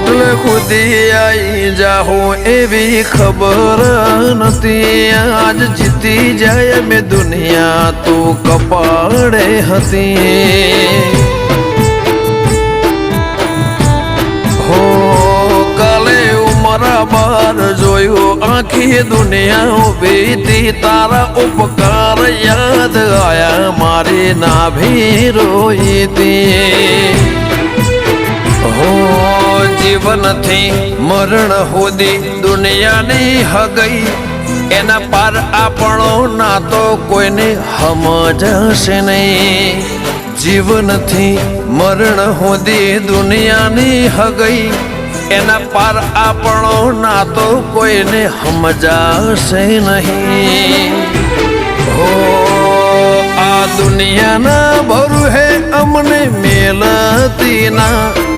એટલે ખુદી આઈ જાહો એવી ખબર નથી આજ જીતી જાય મેં દુનિયા તું કપાળે હતી હો કાલે ઉમરા બાર જોયું આખી દુનિયા ઉભી હતી તારા ઉપકાર યાદ આયા મારી નાભી રોઈ હતી હો જીવનથી મરણ સુધી દુનિયાની હગઈ એના પાર આપણો નાતો કોઈને સમજશે નહીં જીવનથી મરણ સુધી દુનિયાની હગઈ એના પાર આપણો નાતો કોઈને સમજાશે નહીં હો આ દુનિયાના ભરું હે અમને મેલતી ના